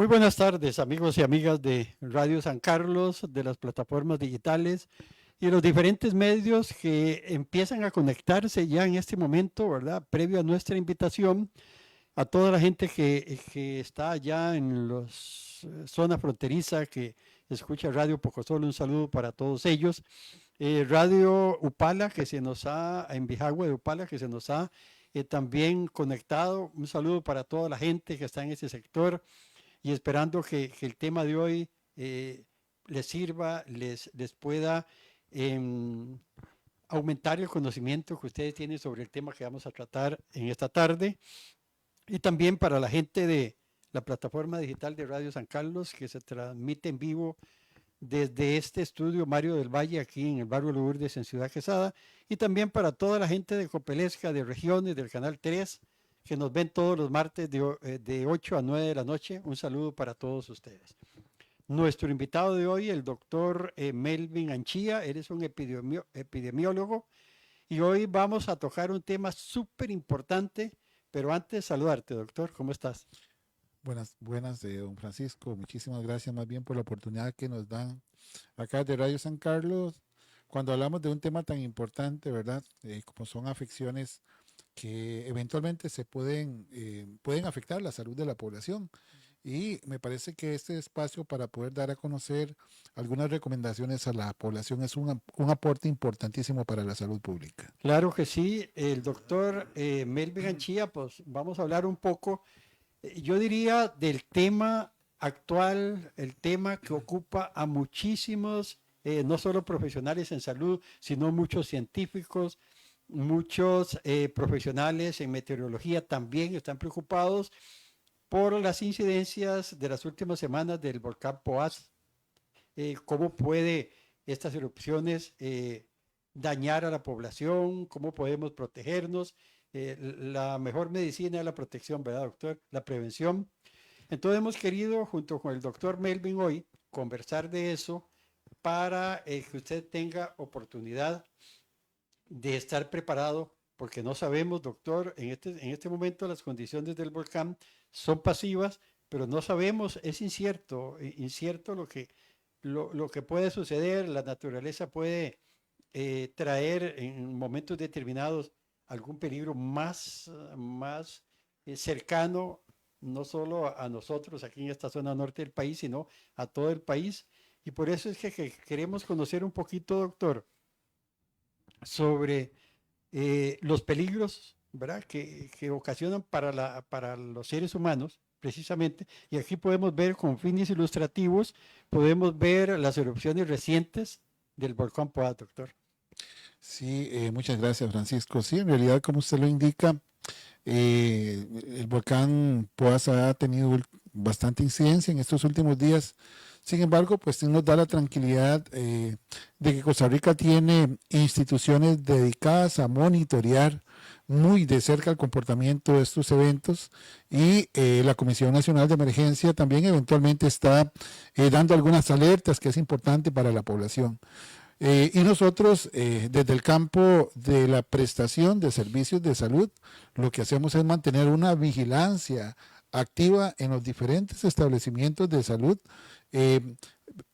Muy buenas tardes, amigos y amigas de Radio San Carlos, de las plataformas digitales y los diferentes medios que empiezan a conectarse ya en este momento, ¿verdad? Previo a nuestra invitación, a toda la gente que está allá en la zona fronteriza, que escucha Radio Pocosol, un saludo para todos ellos. Radio Upala, que se nos ha, en Bijagua de Upala, que se nos ha también conectado. Un saludo para toda la gente que está en ese sector y esperando que el tema de hoy les sirva, les pueda eh, aumentar el conocimiento que ustedes tienen sobre el tema que vamos a tratar en esta tarde. Y también para la gente de la plataforma digital de Radio San Carlos, que se transmite en vivo desde este estudio Mario del Valle, aquí en el barrio Lourdes, en Ciudad Quesada, y también para toda la gente de Copelesca, de regiones, del Canal 3, que nos ven todos los martes de 8 a 9 de la noche. Un saludo para todos ustedes. Nuestro invitado de hoy, el doctor Melvin Anchía, él es un epidemiólogo, y hoy vamos a tocar un tema súper importante, pero antes saludarte, doctor, ¿cómo estás? Buenas, buenas de don Francisco. Muchísimas gracias más bien por la oportunidad que nos dan acá de Radio San Carlos cuando hablamos de un tema tan importante, ¿verdad? Como son afecciones que eventualmente pueden afectar la salud de la población. Y me parece que este espacio para poder dar a conocer algunas recomendaciones a la población es un aporte importantísimo para la salud pública. Claro que sí, el doctor Melvin Anchía, pues vamos a hablar un poco. Yo diría del tema actual, el tema que ocupa a muchísimos, no solo profesionales en salud, sino muchos científicos, muchos profesionales en meteorología también están preocupados por las incidencias de las últimas semanas del volcán Poás. Cómo puede estas erupciones dañar a la población, cómo podemos protegernos. La mejor medicina es la protección, ¿verdad, doctor? La prevención. Entonces hemos querido, junto con el doctor Melvin hoy, conversar de eso para que usted tenga oportunidad de estar preparado, porque no sabemos, doctor, en este momento las condiciones del volcán son pasivas, pero no sabemos, es incierto, incierto lo que puede suceder, la naturaleza puede traer en momentos determinados algún peligro más cercano, no solo a nosotros aquí en esta zona norte del país, sino a todo el país. Y por eso es que queremos conocer un poquito, doctor, sobre los peligros, ¿verdad? Que ocasionan para los seres humanos, precisamente. Y aquí podemos ver con fines ilustrativos, podemos ver las erupciones recientes del volcán Poás, doctor. Sí, muchas gracias, Francisco. Sí, en realidad, como usted lo indica, el volcán Poás ha tenido bastante incidencia en estos últimos días. Sin embargo, pues sí nos da la tranquilidad de que Costa Rica tiene instituciones dedicadas a monitorear muy de cerca el comportamiento de estos eventos y la Comisión Nacional de Emergencia también eventualmente está dando algunas alertas que es importante para la población. Y nosotros, desde el campo de la prestación de servicios de salud, lo que hacemos es mantener una vigilancia activa en los diferentes establecimientos de salud, eh,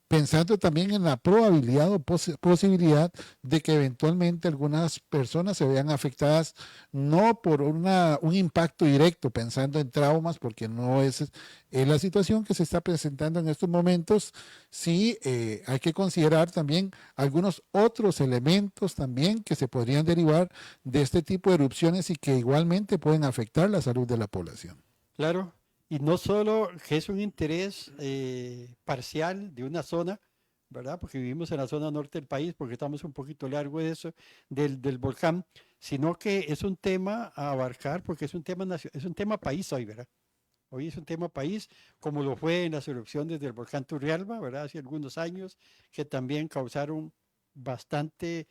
pensando también en la probabilidad o posibilidad de que eventualmente algunas personas se vean afectadas no por un impacto directo, pensando en traumas, porque no es la situación que se está presentando en estos momentos. Sí, hay que considerar también algunos otros elementos también que se podrían derivar de este tipo de erupciones y que igualmente pueden afectar la salud de la población. Claro, y no solo que es un interés parcial de una zona, ¿verdad? Porque vivimos en la zona norte del país, porque estamos un poquito largo de eso, del volcán, sino que es un tema a abarcar, porque es un tema país hoy, ¿verdad? Hoy es un tema país, como lo fue en las erupciones del volcán Turrialba, ¿verdad? Hace algunos años, que también causaron bastante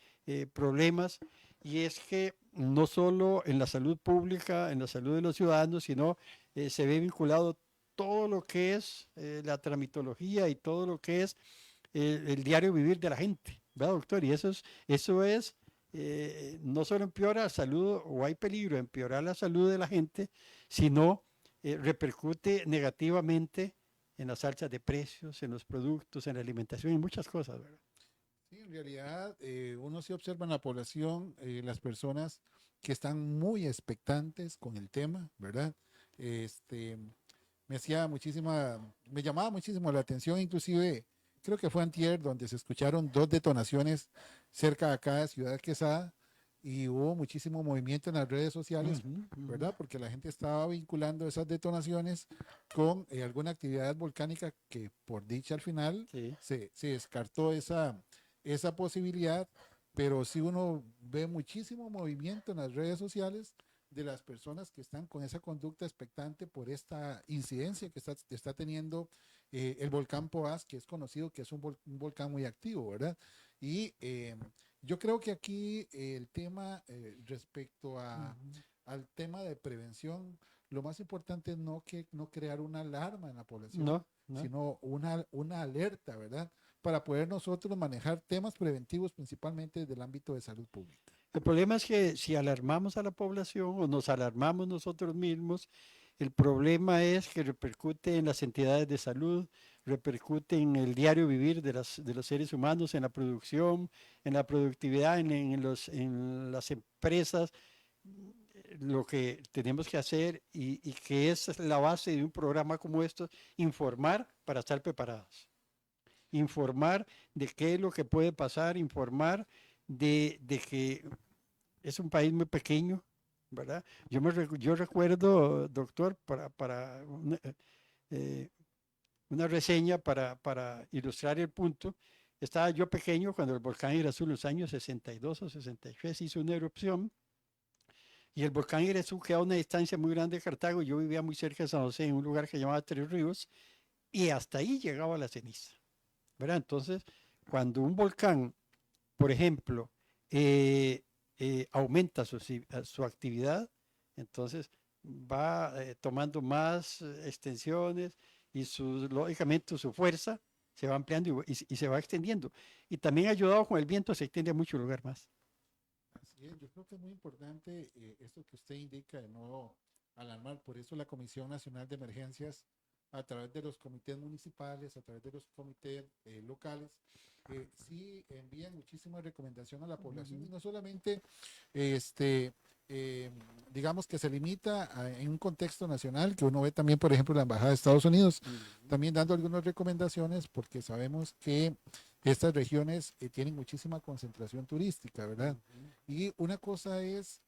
problemas. Y es que no solo en la salud pública, en la salud de los ciudadanos, sino se ve vinculado todo lo que es la tramitología y todo lo que es el diario vivir de la gente, ¿verdad, doctor? Y eso es no solo empeora la salud o hay peligro de empeorar la salud de la gente, sino repercute negativamente en las alzas de precios, en los productos, en la alimentación, en muchas cosas, ¿verdad? Sí, en realidad uno sí observa en la población las personas que están muy expectantes con el tema, ¿verdad? Este, me llamaba muchísimo la atención, inclusive creo que fue antier donde se escucharon dos detonaciones cerca de acá de Ciudad Quesada y hubo muchísimo movimiento en las redes sociales, Ujú, ujú. ¿verdad? Porque la gente estaba vinculando esas detonaciones con alguna actividad volcánica que por dicha al final Sí. se descartó esa posibilidad, pero sí uno ve muchísimo movimiento en las redes sociales de las personas que están con esa conducta expectante por esta incidencia que está teniendo el volcán Poás, que es conocido que es un volcán muy activo, ¿verdad? Y yo creo que aquí el tema respecto Ujú. al tema de prevención, lo más importante es no crear una alarma en la población, No, no. sino una alerta, ¿verdad? Para poder nosotros manejar temas preventivos principalmente desde el ámbito de salud pública. El problema es que si alarmamos a la población o nos alarmamos nosotros mismos, el problema es que repercute en las entidades de salud, repercute en el diario vivir de los seres humanos, en la producción, en la productividad, en las empresas. Lo que tenemos que hacer y que es la base de un programa como esto, informar para estar preparados. Informar de qué es lo que puede pasar, informar de que es un país muy pequeño, ¿verdad? Yo recuerdo, doctor, para eh, una reseña para ilustrar el punto, estaba yo pequeño cuando el volcán Irazú en los años 62 o 63 hizo una erupción y el volcán Irazú queda a una distancia muy grande de Cartago. Yo vivía muy cerca de San José, en un lugar que se llamaba Tres Ríos, y hasta ahí llegaba la ceniza, ¿verdad? Entonces, cuando un volcán, por ejemplo, eh, aumenta su actividad, entonces va tomando más extensiones y lógicamente su fuerza se va ampliando y se va extendiendo. Y también ayudado con el viento se extiende a mucho lugar más. Así es, yo creo que es muy importante esto que usted indica de no alarmar. Por eso la Comisión Nacional de Emergencias, a través de los comités municipales, a través de los comités locales, sí envían muchísimas recomendaciones a la población Ujú, y no solamente este, eh, digamos que se limita en un contexto nacional, que uno ve también, por ejemplo, la Embajada de Estados Unidos, ujú, también dando algunas recomendaciones porque sabemos que estas regiones tienen muchísima concentración turística, ¿verdad? ujú. Y una cosa es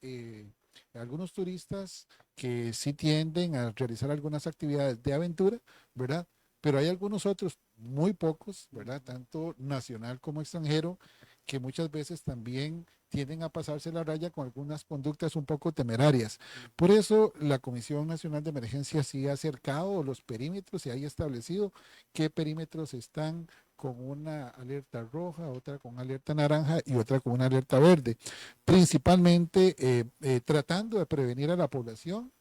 algunos turistas que sí tienden a realizar algunas actividades de aventura, ¿verdad? Pero hay algunos otros, muy pocos, ¿verdad? Tanto nacional como extranjero, que muchas veces también tienden a pasarse la raya con algunas conductas un poco temerarias. Por eso la Comisión Nacional de Emergencia sí ha acercado los perímetros y ha establecido qué perímetros están con una alerta roja, otra con alerta naranja y otra con una alerta verde, principalmente tratando de prevenir a la población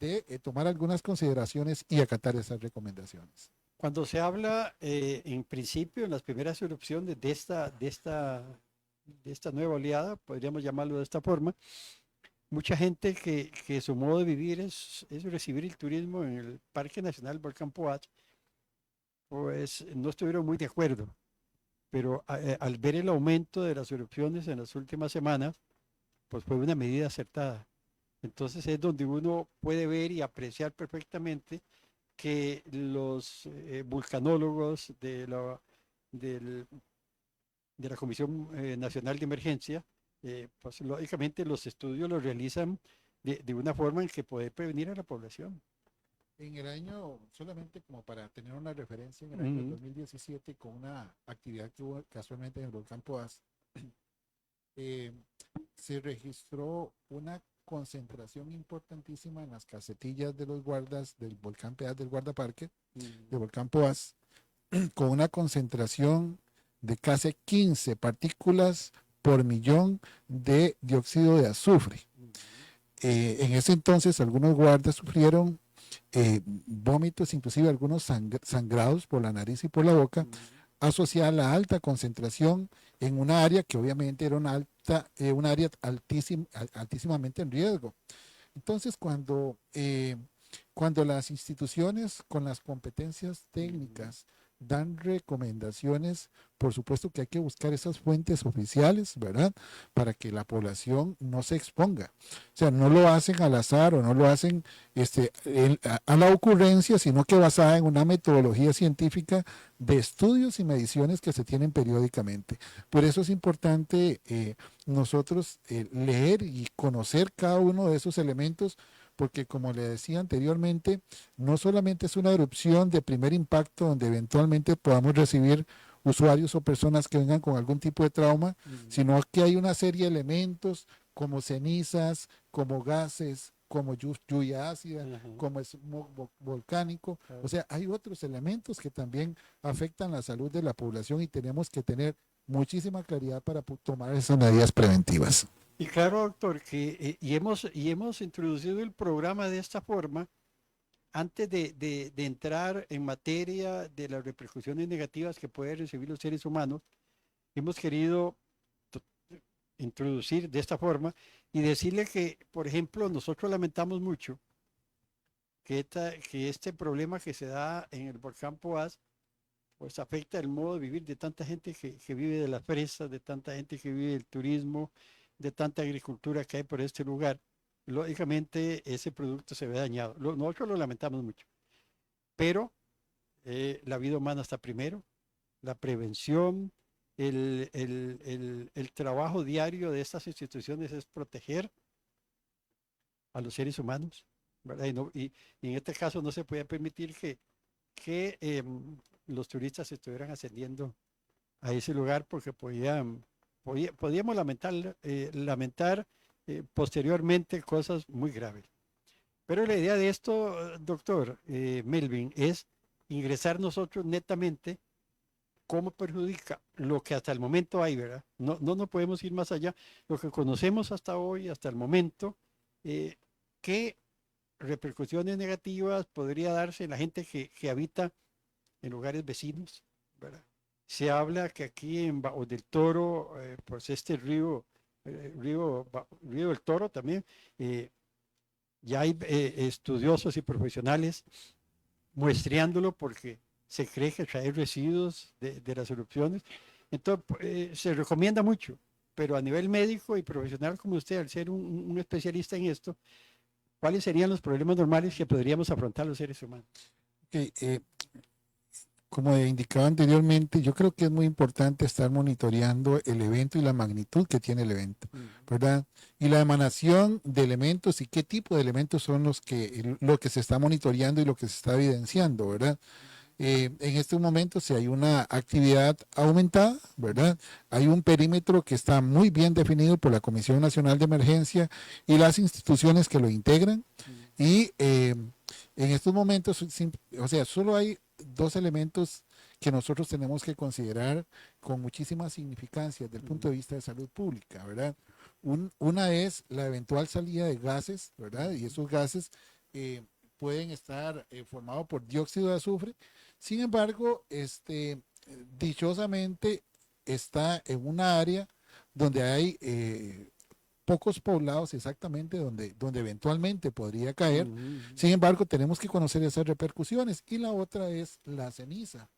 de tomar algunas consideraciones y acatar esas recomendaciones. Cuando se habla, en principio, en las primeras erupciones de esta nueva oleada, podríamos llamarlo de esta forma, mucha gente que su modo de vivir es recibir el turismo en el Parque Nacional Volcán Poás, pues no estuvieron muy de acuerdo, pero al ver el aumento de las erupciones en las últimas semanas, pues fue una medida acertada. Entonces es donde uno puede ver y apreciar perfectamente que los vulcanólogos del- de la Comisión Nacional de Emergencia, pues lógicamente los estudios los realizan de una forma en que puede prevenir a la población. En el año, solamente como para tener una referencia, en el año Ujú, 2017, con una actividad que hubo casualmente en el volcán Poás, eh, se registró una concentración importantísima en las casetillas de los guardas del volcán Peaz del guardaparque, del ujú, volcán Poás, con una concentración de casi 15 partículas por millón de dióxido de azufre. ujú, En ese entonces algunos guardas sufrieron vómitos, inclusive algunos sangrados por la nariz y por la boca, ujú, asociada a la alta concentración en una área que obviamente era una área altísimamente en riesgo. Entonces, cuando cuando las instituciones con las competencias técnicas dan recomendaciones, por supuesto que hay que buscar esas fuentes oficiales, ¿verdad? Para que la población no se exponga. O sea, no lo hacen al azar o no lo hacen a la ocurrencia, sino que basada en una metodología científica de estudios y mediciones que se tienen periódicamente. Por eso es importante nosotros leer y conocer cada uno de esos elementos, porque como le decía anteriormente, no solamente es una erupción de primer impacto donde eventualmente podamos recibir usuarios o personas que vengan con algún tipo de trauma, sino que hay una serie de elementos como cenizas, como gases, como lluvia ácida, como smog volcánico. O sea, hay otros elementos que también afectan la salud de la población y tenemos que tener muchísima claridad para tomar esas medidas preventivas. Y claro, doctor, que hemos introducido el programa de esta forma antes de entrar en materia de las repercusiones negativas que pueden recibir los seres humanos. Hemos querido introducir de esta forma y decirle que, por ejemplo, nosotros lamentamos mucho que este problema que se da en el volcán Poás pues afecta el modo de vivir de tanta gente que vive de las fresas, de tanta gente que vive del turismo, de tanta agricultura que hay por este lugar. Lógicamente ese producto se ve dañado. Nosotros lo lamentamos mucho, pero la vida humana está primero, la prevención, el trabajo diario de estas instituciones es proteger a los seres humanos, ¿verdad? Y en este caso no se puede permitir que los turistas estuvieran ascendiendo a ese lugar porque podíamos lamentar posteriormente cosas muy graves. Pero la idea de esto, doctor Melvin, es ingresar nosotros netamente cómo perjudica lo que hasta el momento hay, ¿verdad? No nos podemos ir más allá. Lo que conocemos hasta hoy, hasta el momento, ¿qué repercusiones negativas podría darse en la gente que habita en lugares vecinos, ¿verdad? Se habla que aquí en Bajo del Toro, pues este río del Toro también, ya hay estudiosos y profesionales muestreándolo porque se cree que trae residuos de las erupciones. Entonces, se recomienda mucho, pero a nivel médico y profesional como usted, al ser un especialista en esto, ¿cuáles serían los problemas normales que podríamos afrontar los seres humanos? Okay, como he indicado anteriormente, yo creo que es muy importante estar monitoreando el evento y la magnitud que tiene el evento, ¿verdad? Y la emanación de elementos y qué tipo de elementos son lo que se está monitoreando y lo que se está evidenciando, ¿verdad? En este momento, si hay una actividad aumentada, ¿verdad? Hay un perímetro que está muy bien definido por la Comisión Nacional de Emergencia y las instituciones que lo integran. Y en estos momentos, o sea, solo hay dos elementos que nosotros tenemos que considerar con muchísima significancia desde el punto de vista de salud pública, ¿verdad? Una es la eventual salida de gases, ¿verdad? Y esos gases pueden estar formados por dióxido de azufre. Sin embargo, dichosamente está en una área donde hay pocos poblados exactamente donde eventualmente podría caer. Sin embargo, tenemos que conocer esas repercusiones. Y la otra es la ceniza.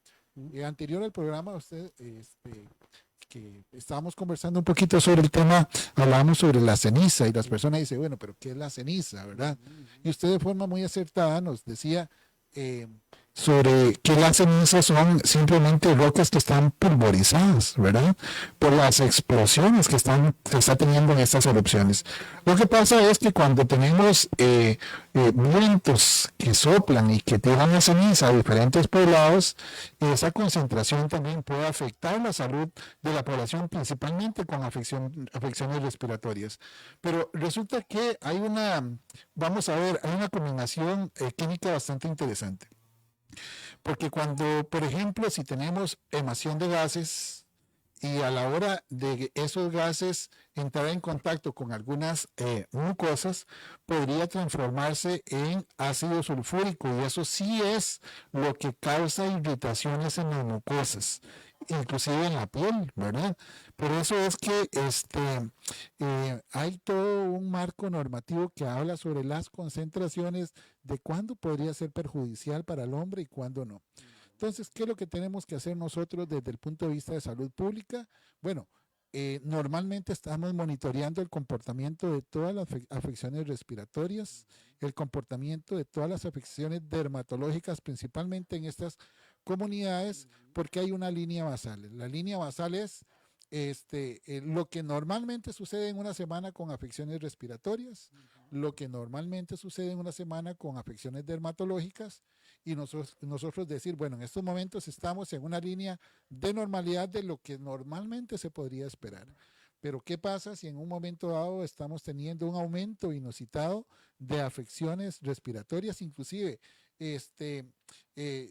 Anterior al programa, usted, que estábamos conversando un poquito sobre el tema, hablábamos sobre la ceniza y las personas dicen, bueno, pero ¿qué es la ceniza, verdad? Y usted de forma muy acertada nos decía sobre que las cenizas son simplemente rocas que están pulverizadas, ¿verdad? Por las explosiones que está teniendo en estas erupciones. Lo que pasa es que cuando tenemos vientos que soplan y que tiran la ceniza a diferentes poblados, esa concentración también puede afectar la salud de la población, principalmente con afecciones respiratorias. Pero resulta que hay una combinación química bastante interesante. Porque cuando, por ejemplo, si tenemos emisión de gases y a la hora de esos gases entrar en contacto con algunas mucosas, podría transformarse en ácido sulfúrico y eso sí es lo que causa irritaciones en las mucosas. inclusive en la piel, ¿verdad? Por eso es que hay todo un marco normativo que habla sobre las concentraciones de cuándo podría ser perjudicial para el hombre y cuándo no. Entonces, ¿qué es lo que tenemos que hacer nosotros desde el punto de vista de salud pública? Bueno, normalmente estamos monitoreando el comportamiento de todas las afecciones respiratorias, el comportamiento de todas las afecciones dermatológicas, principalmente en estas comunidades, porque hay una línea basal. La línea basal es lo que normalmente sucede en una semana con afecciones respiratorias, lo que normalmente sucede en una semana con afecciones dermatológicas, y nosotros decir, bueno, en estos momentos estamos en una línea de normalidad de lo que normalmente se podría esperar. Pero ¿qué pasa si en un momento dado estamos teniendo un aumento inusitado de afecciones respiratorias? Inclusive,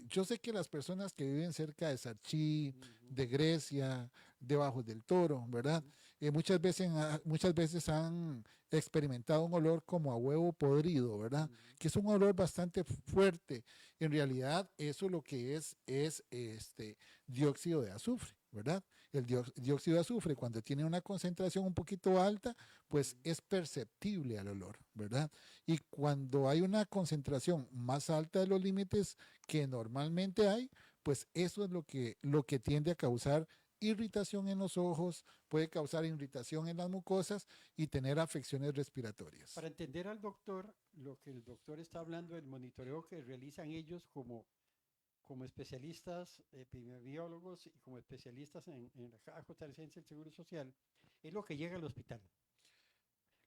yo sé que las personas que viven cerca de Sarchí, de Grecia, de Bajos del Toro, ¿verdad? Muchas veces han experimentado un olor como a huevo podrido, ¿verdad? Que es un olor bastante fuerte. En realidad, eso lo que es dióxido de azufre, ¿verdad? El dióxido de azufre, cuando tiene una concentración un poquito alta, pues es perceptible al olor, ¿verdad? Y cuando hay una concentración más alta de los límites que normalmente hay, pues eso es lo que tiende a causar irritación en los ojos, puede causar irritación en las mucosas y tener afecciones respiratorias. Para entender al doctor, lo que el doctor está hablando del monitoreo que realizan ellos como especialistas epidemiólogos y como especialistas en la Caja Costarricense del Seguro Social, es lo que llega al hospital,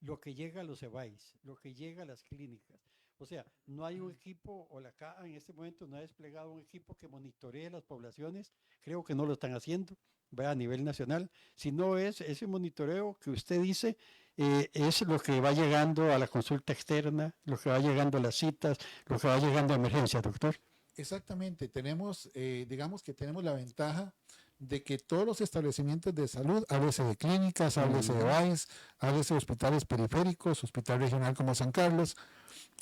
lo que llega a los EBAIS, lo que llega a las clínicas. O sea, no hay un equipo, o la CAA en este momento no ha desplegado un equipo que monitoree las poblaciones, creo que no lo están haciendo, a nivel nacional, sino es ese monitoreo que usted dice, es lo que va llegando a la consulta externa, lo que va llegando a las citas, lo que va llegando a emergencia, doctor. Exactamente, digamos que tenemos la ventaja de que todos los establecimientos de salud, háblese de clínicas, háblese de BAIS, háblese de hospitales periféricos, hospital regional como San Carlos,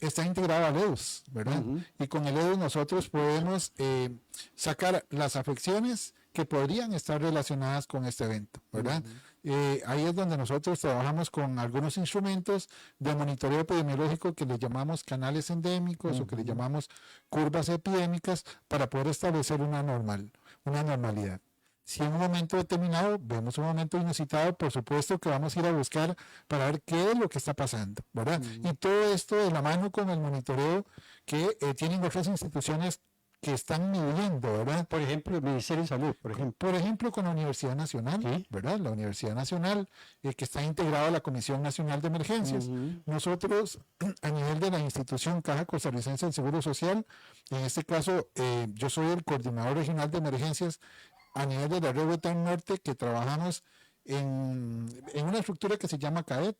está integrado al EDUS, ¿verdad? Y con el EDUS nosotros podemos sacar las afecciones que podrían estar relacionadas con este evento, ¿verdad? Ahí es donde nosotros trabajamos con algunos instrumentos de monitoreo epidemiológico que le llamamos canales endémicos o que le llamamos curvas epidémicas para poder establecer una normalidad. Si en un momento determinado vemos un momento inusitado, por supuesto que vamos a ir a buscar para ver qué es lo que está pasando, ¿verdad? Y todo esto de la mano con el monitoreo que tienen otras instituciones que están midiendo, ¿verdad? Por ejemplo, el Ministerio de Salud, por ejemplo, con la Universidad Nacional, ¿sí? ¿Verdad? La Universidad Nacional, que está integrada a la Comisión Nacional de Emergencias. Nosotros, a nivel de la institución Caja Costarricense del Seguro Social, en este caso, yo soy el coordinador regional de emergencias a nivel de la red Botán Norte, que trabajamos en una estructura que se llama CAET.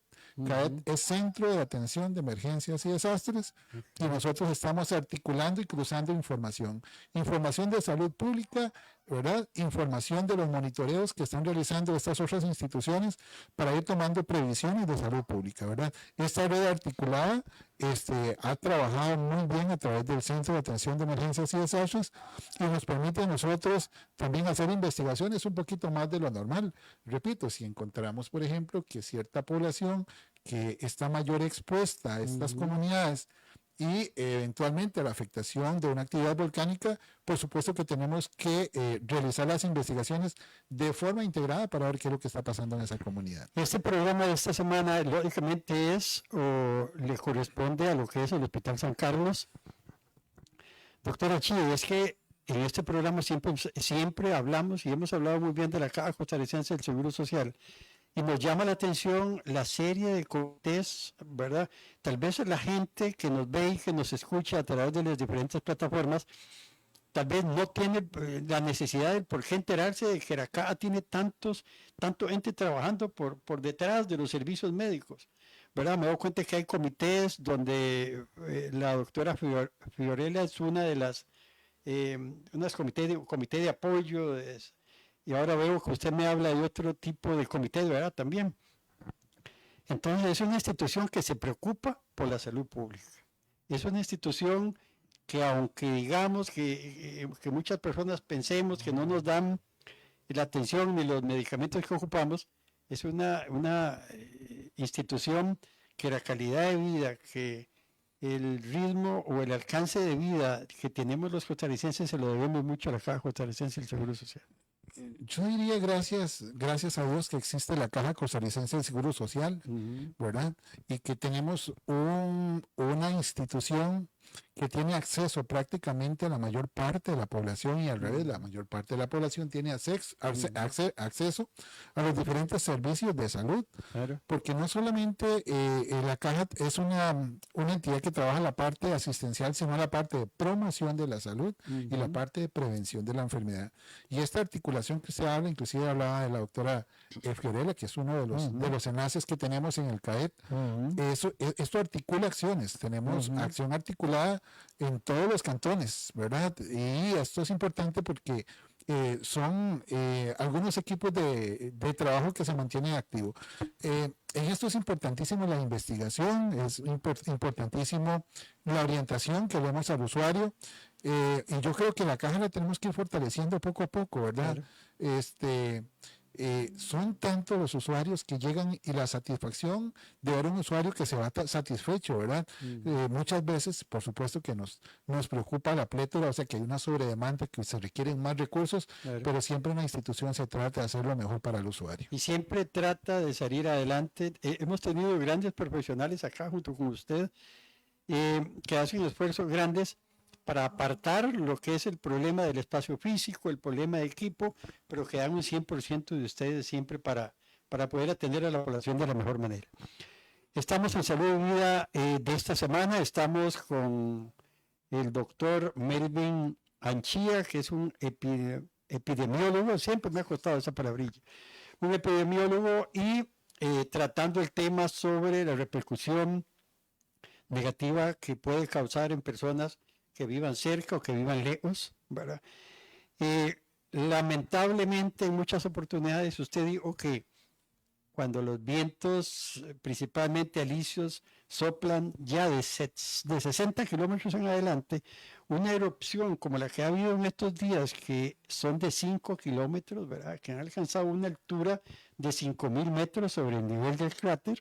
CAET es Centro de Atención de Emergencias y Desastres, y nosotros estamos articulando y cruzando información de salud pública, ¿verdad? Información de los monitoreos que están realizando estas otras instituciones para ir tomando previsiones de salud pública, ¿verdad? Esta red articulada ha trabajado muy bien a través del Centro de Atención de Emergencias y Desastres y nos permite a nosotros también hacer investigaciones un poquito más de lo normal. Repito, si encontramos, por ejemplo, que cierta población que está mayor expuesta a estas comunidades y eventualmente a la afectación de una actividad volcánica, por supuesto que tenemos que realizar las investigaciones de forma integrada para ver qué es lo que está pasando en esa comunidad. Este programa de esta semana, lógicamente, le corresponde a lo que es el Hospital San Carlos. Doctora Chi, es que en este programa siempre hablamos y hemos hablado muy bien de la Caja Costarricense del Seguro Social. Y nos llama la atención la serie de comités, ¿verdad? Tal vez la gente que nos ve y que nos escucha a través de las diferentes plataformas, tal vez no tiene la necesidad de por qué enterarse de que la CAA tiene tanto gente trabajando por detrás de los servicios médicos, ¿verdad? Me doy cuenta que hay comités donde la doctora Fiorella es una de las, comité de apoyo, y ahora veo que usted me habla de otro tipo de comité, ¿verdad? También. Entonces es una institución que se preocupa por la salud pública. Es una institución que aunque digamos que muchas personas pensemos que no nos dan la atención ni los medicamentos que ocupamos, es una institución que la calidad de vida, que el ritmo o el alcance de vida que tenemos los costarricenses se lo debemos mucho a la Caja Costarricense del Seguro Social. Yo diría gracias a Dios que existe la Caja Costarricense del Seguro Social, ¿verdad? Y que tenemos una institución que tiene acceso prácticamente a la mayor parte de la población y al revés, la mayor parte de la población tiene acceso a los diferentes servicios de salud, Claro. porque no solamente la caja es una entidad que trabaja la parte asistencial, sino la parte de promoción de la salud y la parte de prevención de la enfermedad. Y esta articulación que usted habla, inclusive hablaba de la doctora Fiorella, que es uno de los enlaces que tenemos en el CAET, esto articula acciones, tenemos acción articulada en todos los cantones, ¿verdad? Y esto es importante porque son algunos equipos de trabajo que se mantienen activos. En esto es importantísimo la investigación, es importantísimo la orientación que demos al usuario, y yo creo que la caja la tenemos que ir fortaleciendo poco a poco, ¿verdad? Claro. Son tantos los usuarios que llegan y la satisfacción de ver un usuario que se va satisfecho, ¿verdad? Muchas veces, por supuesto que nos preocupa la plétora, o sea que hay una sobredemanda, que se requieren más recursos, claro, pero siempre una institución se trata de hacer lo mejor para el usuario. Y siempre trata de salir adelante. Hemos tenido grandes profesionales acá junto con usted que hacen esfuerzos grandes para apartar lo que es el problema del espacio físico, el problema de equipo, pero que dan un 100% de ustedes siempre para poder atender a la población de la mejor manera. Estamos en Salud y Vida de esta semana, estamos con el doctor Melvin Anchía, que es un epidemiólogo, siempre me ha costado esa palabrilla, un epidemiólogo y tratando el tema sobre la repercusión negativa que puede causar en personas que vivan cerca o que vivan lejos, ¿verdad? Lamentablemente en muchas oportunidades usted dijo que cuando los vientos, principalmente alisios, soplan ya de 60 kilómetros en adelante, una erupción como la que ha habido en estos días, que son de 5 kilómetros, ¿verdad? Que han alcanzado una altura de 5.000 metros sobre el nivel del cráter,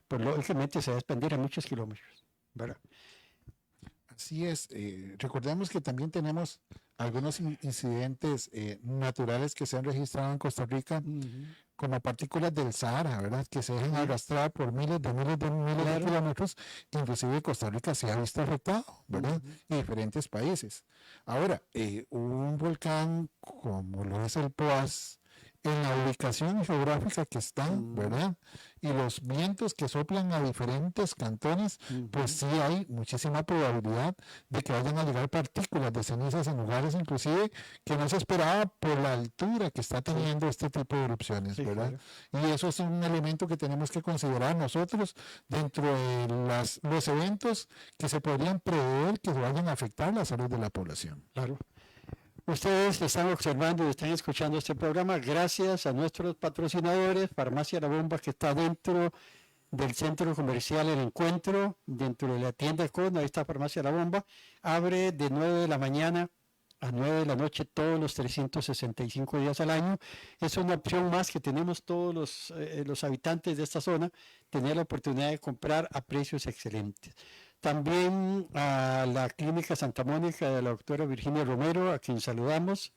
pues lógicamente se va a expandir a muchos kilómetros, ¿verdad? Así es, recordemos que también tenemos algunos incidentes naturales que se han registrado en Costa Rica, como partículas del Sahara, ¿verdad? Que se dejan arrastrar por miles de kilómetros, inclusive Costa Rica se ha visto afectado, ¿verdad? Y diferentes países. Ahora, un volcán como lo es el Poás, en la ubicación geográfica que está, ¿verdad? Y los vientos que soplan a diferentes cantones, pues sí hay muchísima probabilidad de que vayan a llegar partículas de cenizas en lugares inclusive que no se esperaba por la altura que está teniendo este tipo de erupciones, ¿verdad? Claro. Y eso es un elemento que tenemos que considerar nosotros dentro de los eventos que se podrían prever que vayan a afectar la salud de la población. Claro. Ustedes están observando y están escuchando este programa gracias a nuestros patrocinadores, Farmacia La Bomba, que está dentro del centro comercial El Encuentro, dentro de la tienda Con, ahí está Farmacia La Bomba, abre de 9 de la mañana a 9 de la noche todos los 365 días al año. Es una opción más que tenemos todos los habitantes de esta zona, tener la oportunidad de comprar a precios excelentes. También a la Clínica Santa Mónica de la doctora Virginia Romero, a quien saludamos.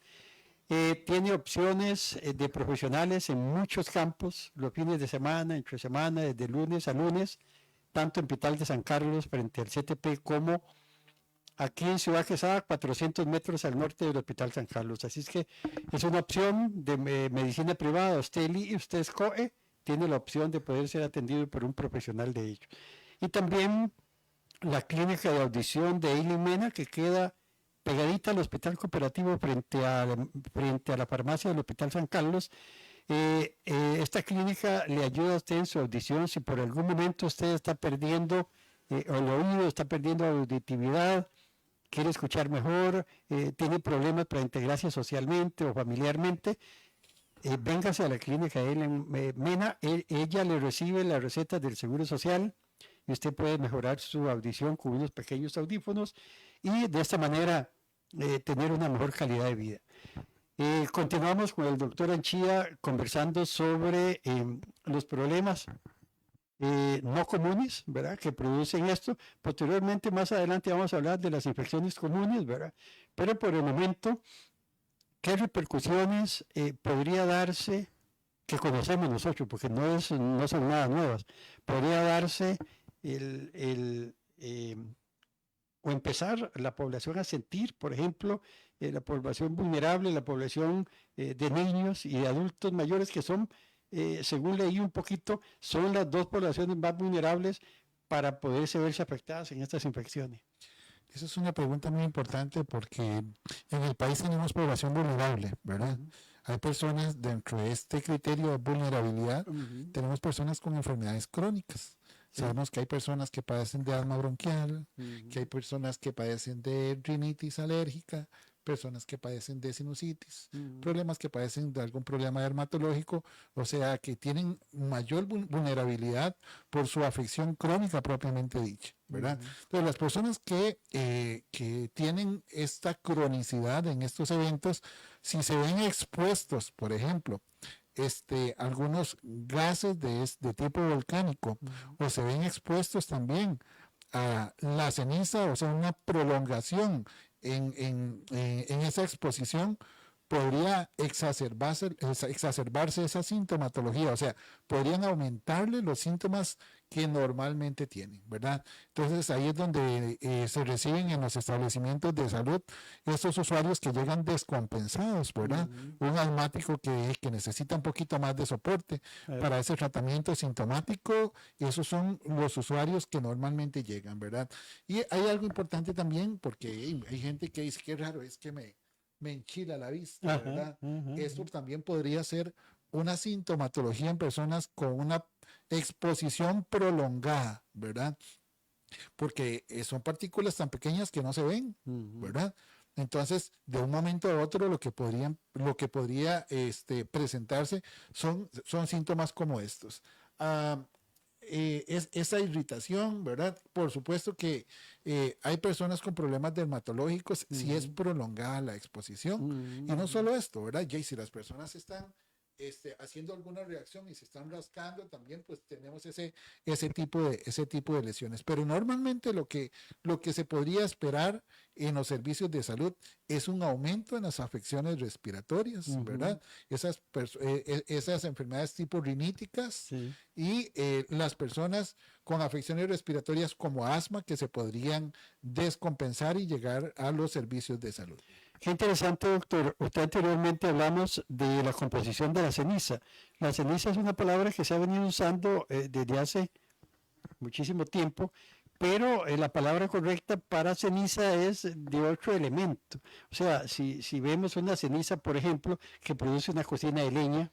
Tiene opciones de profesionales en muchos campos, los fines de semana, entre semana, desde lunes a lunes, tanto en Pital de San Carlos frente al CTP como aquí en Ciudad Quesada, 400 metros al norte del Hospital San Carlos. Así es que es una opción de medicina privada. Usted escoge, tiene la opción de poder ser atendido por un profesional de ello. Y también la clínica de audición de Eileen Mena, que queda pegadita al Hospital Cooperativo frente a la farmacia del Hospital San Carlos. Esta clínica le ayuda a usted en su audición. Si por algún momento usted está perdiendo el oído, está perdiendo auditividad, quiere escuchar mejor, tiene problemas para integrarse socialmente o familiarmente, véngase a la clínica de Eileen Mena. Ella le recibe las recetas del Seguro Social y usted puede mejorar su audición con unos pequeños audífonos y de esta manera tener una mejor calidad de vida. Continuamos con el doctor Anchía conversando sobre los problemas no comunes, ¿verdad? Que producen esto. Posteriormente, más adelante, vamos a hablar de las infecciones comunes, ¿verdad? Pero por el momento, ¿qué repercusiones podría darse, que conocemos nosotros, porque no son nada nuevas, podría darse o empezar la población a sentir, por ejemplo, la población vulnerable, la población de niños y de adultos mayores, que son, según leí un poquito, son las dos poblaciones más vulnerables para poderse verse afectadas en estas infecciones? Esa es una pregunta muy importante porque en el país tenemos población vulnerable, ¿verdad? Ujú. Hay personas dentro de este criterio de vulnerabilidad, Ujú. tenemos personas con enfermedades crónicas. Sí. Sabemos que hay personas que padecen de asma bronquial, que hay Ujú. personas que padecen de rinitis alérgica, personas que padecen de sinusitis, Ujú. problemas que padecen de algún problema dermatológico, o sea, que tienen mayor vulnerabilidad por su afección crónica propiamente dicha, ¿verdad? Ujú. Entonces, las personas que tienen esta cronicidad en estos eventos, si se ven expuestos, por ejemplo, algunos gases de tipo volcánico, Ujú. o se ven expuestos también a la ceniza, o sea, una prolongación en esa exposición, podría exacerbarse esa sintomatología, o sea, podrían aumentarle los síntomas que normalmente tienen, ¿verdad? Entonces ahí es donde se reciben en los establecimientos de salud estos usuarios que llegan descompensados, ¿verdad? Ujú. Un asmático que necesita un poquito más de soporte Claro. para ese tratamiento sintomático, esos son los usuarios que normalmente llegan, ¿verdad? Y hay algo importante también, porque hay gente que dice, qué raro, es que me enchila la vista, Ajá, ¿verdad? ajá, Esto ajá. también podría ser una sintomatología en personas con una exposición prolongada, ¿verdad? Porque son partículas tan pequeñas que no se ven, Ujú. ¿verdad? Entonces, de un momento a otro, lo que podría presentarse son síntomas como estos. Ah, esa irritación, ¿verdad? Por supuesto que hay personas con problemas dermatológicos si es Ujú. prolongada la exposición. Y no Ujú. solo esto, ¿verdad? Ya, y si las personas están haciendo alguna reacción y se están rascando, también pues tenemos ese tipo de lesiones. Pero normalmente lo que se podría esperar en los servicios de salud es un aumento en las afecciones respiratorias, Ujú. ¿verdad? Esas enfermedades tipo riníticas Sí. y las personas con afecciones respiratorias como asma que se podrían descompensar y llegar a los servicios de salud. Qué interesante, doctor. Usted anteriormente hablamos de la composición de la ceniza. La ceniza es una palabra que se ha venido usando desde hace muchísimo tiempo, pero la palabra correcta para ceniza es de otro elemento. O sea, si vemos una ceniza, por ejemplo, que produce una cocina de leña,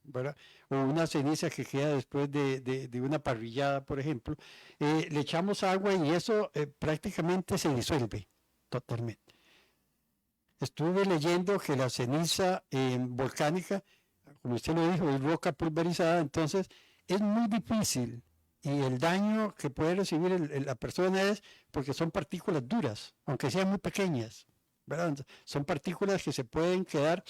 ¿verdad? O una ceniza que queda después de una parrillada, por ejemplo, le echamos agua y eso prácticamente se disuelve totalmente. Estuve leyendo que la ceniza volcánica, como usted lo dijo, es roca pulverizada, entonces es muy difícil y el daño que puede recibir la persona es porque son partículas duras, aunque sean muy pequeñas, ¿verdad? Son partículas que se pueden quedar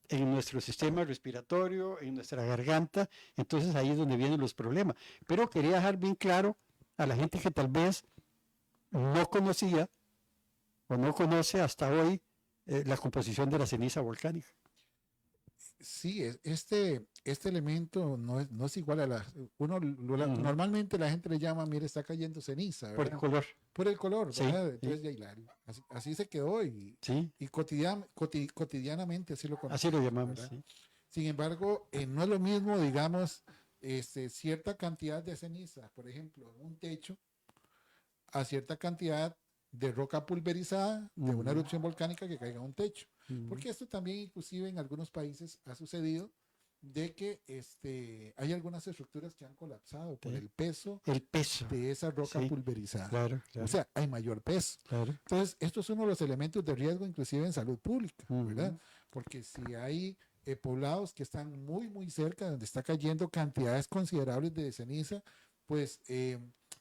en nuestro sistema respiratorio, en nuestra garganta, entonces ahí es donde vienen los problemas. Pero quería dejar bien claro a la gente que tal vez no conocía o no conoce hasta hoy la composición de la ceniza volcánica. Sí, este elemento no es igual a Ujú. normalmente la gente le llama, mire, está cayendo ceniza, Por el ¿verdad? color. Por el color, Sí, ¿verdad? sí, Entonces, así se quedó sí. y cotidianamente así lo Así lo conocemos, llamamos, ¿verdad? sí. Sin embargo, no es lo mismo, digamos, cierta cantidad de ceniza, por ejemplo, en un techo, a cierta cantidad de roca pulverizada de una Ujú. erupción volcánica que caiga a un techo. Ujú. Porque esto también inclusive en algunos países ha sucedido de que hay algunas estructuras que han colapsado por Sí. el peso El peso. de esa roca Sí, pulverizada. claro, O claro, sea, hay mayor peso. claro. Entonces, esto es uno de los elementos de riesgo inclusive en salud pública, ¿verdad? Ujú. Porque si hay poblados que están muy cerca, donde está cayendo cantidades considerables de ceniza, pues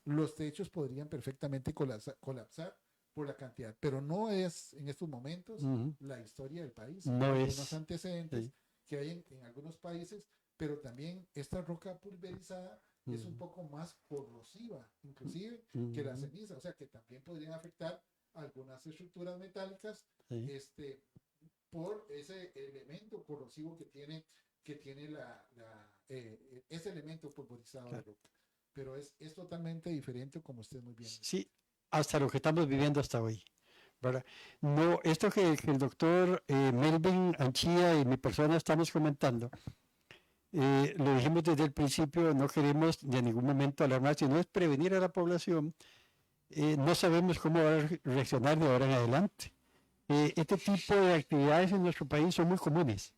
los techos podrían perfectamente colapsar por la cantidad, pero no es en estos momentos Ujú. la historia del país. No Hay algunos es. antecedentes Sí. que hay en algunos países, pero también esta roca pulverizada es un Ujú. poco más corrosiva, inclusive, que la Ujú. ceniza, o sea que también podrían afectar algunas estructuras metálicas Sí. por ese elemento corrosivo que tiene ese elemento pulverizado de Claro. roca. Pero es totalmente diferente, como usted muy bien dice. Sí, hasta lo que estamos viviendo hasta hoy, ¿verdad? No, esto que el doctor Melvin Anchía y mi persona estamos comentando, lo dijimos desde el principio, no queremos de ningún momento alarmar, sino es prevenir a la población. No sabemos cómo va a reaccionar de ahora en adelante. Este tipo de actividades en nuestro país son muy comunes,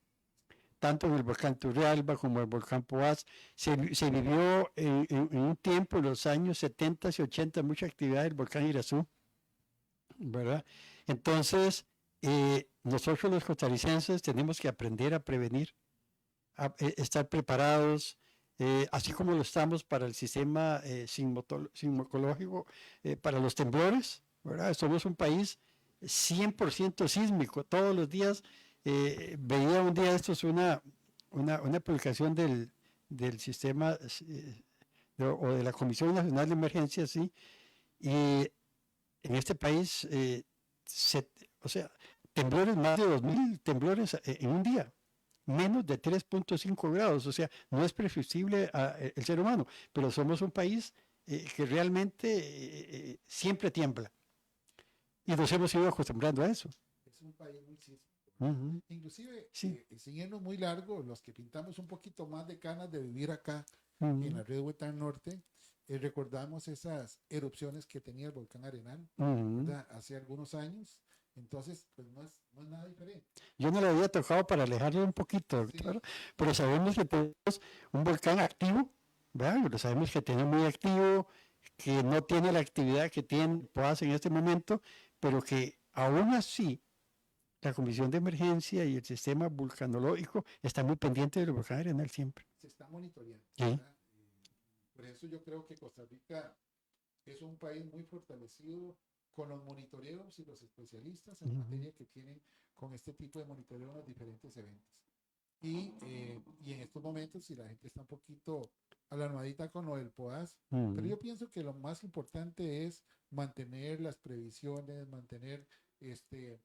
tanto en el volcán Turrialba como en el volcán Poás. Se vivió en un tiempo, en los años 70 y 80, mucha actividad del volcán Irazú, ¿verdad? Entonces, nosotros los costarricenses tenemos que aprender a prevenir, a estar preparados, así como lo estamos para el sistema sismocológico, para los temblores, ¿verdad? Somos un país 100% sísmico. Todos los días, veía un día esto es una publicación del sistema o de la Comisión Nacional de Emergencias, sí, y en este país, o sea, temblores, más de 2000 temblores en un día, menos de 3.5 grados, o sea, no es preferible el ser humano, pero somos un país que realmente siempre tiembla y nos hemos ido acostumbrando a eso. Es un país muy sísmico. Ujú. Inclusive, Sí. sin irnos muy largo, los que pintamos un poquito más de canas de vivir acá en Ujú. la red Huetar Norte, recordamos esas erupciones que tenía el volcán Arenal, Ujú. ¿verdad? Hace algunos años. Entonces, pues no es nada diferente. Yo no le había tocado para alejarlo un poquito, doctor, Sí, pero sabemos que tenemos un volcán activo, ¿verdad? Lo sabemos que tiene muy activo, que no tiene la actividad que tiene Poás en este momento, pero que aún así la Comisión de Emergencia y el sistema vulcanológico está muy pendiente del volcán Arenal siempre. se está monitoreando, Sí. ¿verdad? Por eso yo creo que Costa Rica es un país muy fortalecido con los monitoreos y los especialistas en la Ujú. materia que tienen con este tipo de monitoreo en los diferentes eventos. Y en estos momentos, si la gente está un poquito alarmadita con lo del POAS, pero Ujú. yo pienso que lo más importante es mantener las previsiones, mantener este,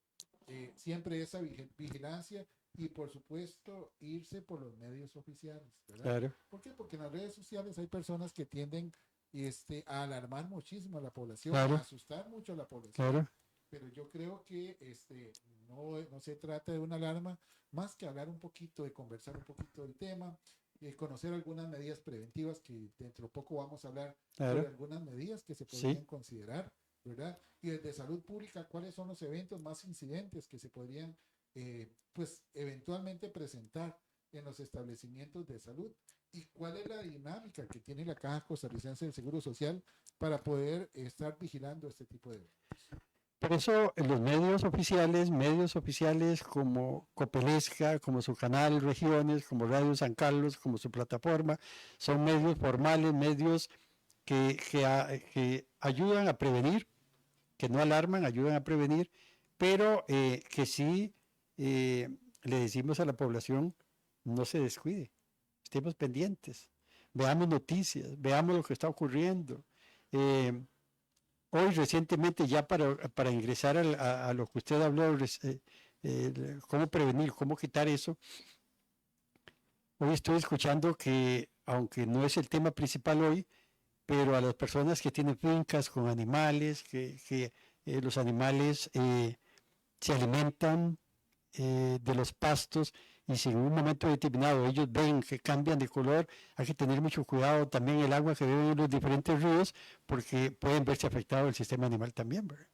siempre esa vigilancia y por supuesto irse por los medios oficiales, ¿verdad? Claro, ¿Por qué? Porque en las redes sociales hay personas que tienden a alarmar muchísimo a la población, a claro, asustar mucho a la población, claro, pero yo creo que no se trata de una alarma, más que hablar un poquito, de conversar un poquito del tema, conocer algunas medidas preventivas que dentro de poco vamos a hablar sobre claro. algunas medidas que se Sí. podrían considerar, ¿verdad? Y desde salud pública, ¿cuáles son los eventos más incidentes que se podrían, pues, eventualmente presentar en los establecimientos de salud? ¿Y cuál es la dinámica que tiene la Caja Costarricense del Seguro Social para poder estar vigilando este tipo de eventos? Por eso los medios oficiales como Copelesca, como su canal Regiones, como Radio San Carlos, como su plataforma, son medios formales, medios que ayudan a prevenir, que no alarman, ayudan a prevenir, pero que sí le decimos a la población, no se descuide, estemos pendientes, veamos noticias, veamos lo que está ocurriendo. Eh, Hoy recientemente, ya para ingresar a lo que usted habló, cómo prevenir, cómo quitar eso, hoy estoy escuchando que, aunque no es el tema principal hoy, pero a las personas que tienen fincas con animales, que los animales se alimentan de los pastos y si en un momento determinado ellos ven que cambian de color, hay que tener mucho cuidado también el agua que beben en los diferentes ríos porque pueden verse afectado el sistema animal también, ¿verdad?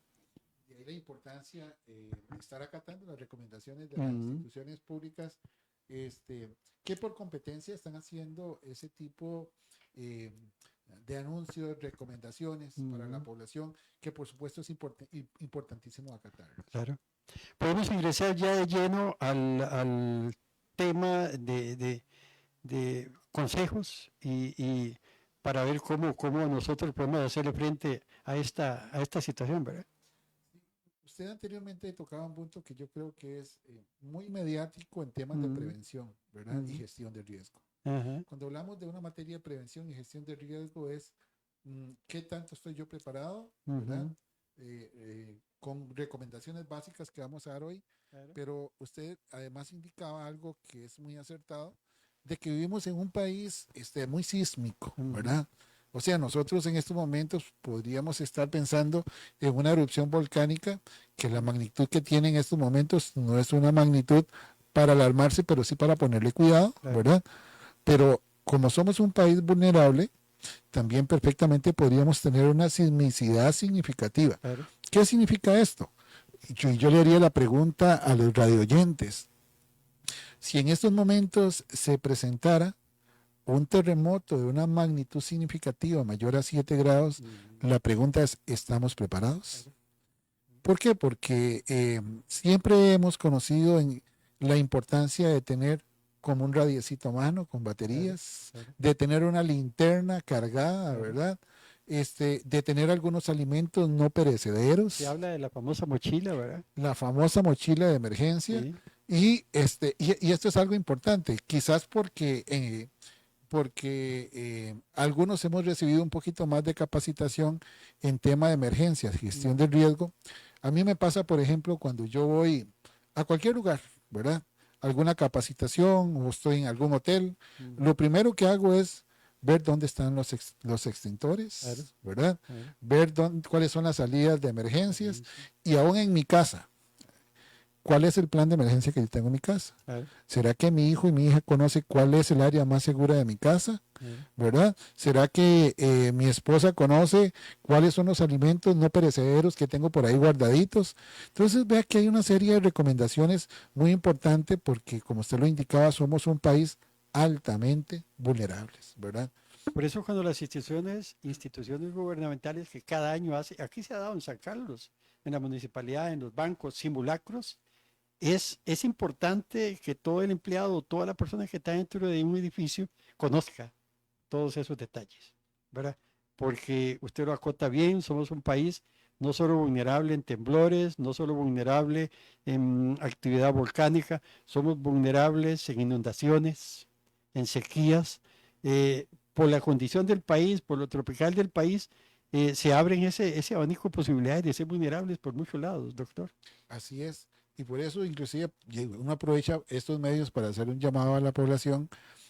De ahí la importancia de estar acatando las recomendaciones de las Mm. instituciones públicas que por competencia están haciendo ese tipo eh, de anuncios, recomendaciones para la Mm. población, que por supuesto es importantísimo acatarlas. Claro. Podemos ingresar ya de lleno al tema de consejos y para ver cómo nosotros podemos hacerle frente a esta situación, ¿verdad? usted anteriormente tocaba un punto que yo creo que es muy mediático en temas de prevención, ¿verdad? Y gestión de riesgo. Cuando hablamos de una materia de prevención y gestión de riesgo es qué tanto estoy yo preparado, ¿verdad? Con recomendaciones básicas que vamos a dar hoy, pero usted además indicaba algo que es muy acertado, de que vivimos en un país muy sísmico, ¿verdad? O sea, nosotros en estos momentos podríamos estar pensando en una erupción volcánica que la magnitud que tiene en estos momentos no es una magnitud para alarmarse, pero sí para ponerle cuidado, ¿verdad? Pero como somos un país vulnerable, también perfectamente podríamos tener una sismicidad significativa. ¿Qué significa esto? Yo le haría la pregunta a los radioyentes. Si en estos momentos se presentara un terremoto de una magnitud significativa mayor a 7 grados, la pregunta es, ¿estamos preparados? ¿Por qué? Porque siempre hemos conocido la importancia de tener como un radiecito a mano con baterías, de tener una linterna cargada, ¿verdad? De tener algunos alimentos no perecederos. Se habla de la famosa mochila, ¿verdad? La famosa mochila de emergencia. Sí. Y esto es algo importante, quizás porque algunos hemos recibido un poquito más de capacitación en tema de emergencias, gestión del riesgo. A mí me pasa, por ejemplo, cuando yo voy a cualquier lugar, ¿verdad? Alguna capacitación o estoy en algún hotel, lo primero que hago es ver dónde están los extintores, ¿verdad? Ver cuáles son las salidas de emergencias y aún en mi casa. ¿Cuál es el plan de emergencia que yo tengo en mi casa? ¿Será que mi hijo y mi hija conocen cuál es el área más segura de mi casa? ¿Verdad? ¿Será que mi esposa conoce cuáles son los alimentos no perecederos que tengo por ahí guardaditos? Entonces vea que hay una serie de recomendaciones muy importantes porque, como usted lo indicaba, somos un país altamente vulnerables, ¿verdad? Por eso cuando las instituciones gubernamentales que cada año aquí se ha dado en San Carlos, en la municipalidad, en los bancos, simulacros, es importante que todo el empleado, toda la persona que está dentro de un edificio conozca todos esos detalles, ¿verdad? Porque usted lo acota bien, somos un país no solo vulnerable en temblores, no solo vulnerable en actividad volcánica, somos vulnerables en inundaciones, en sequías. Por la condición del país, por lo tropical del país, se abren ese abanico de posibilidades de ser vulnerables por muchos lados, doctor. Así es. Y por eso inclusive uno aprovecha estos medios para hacer un llamado a la población,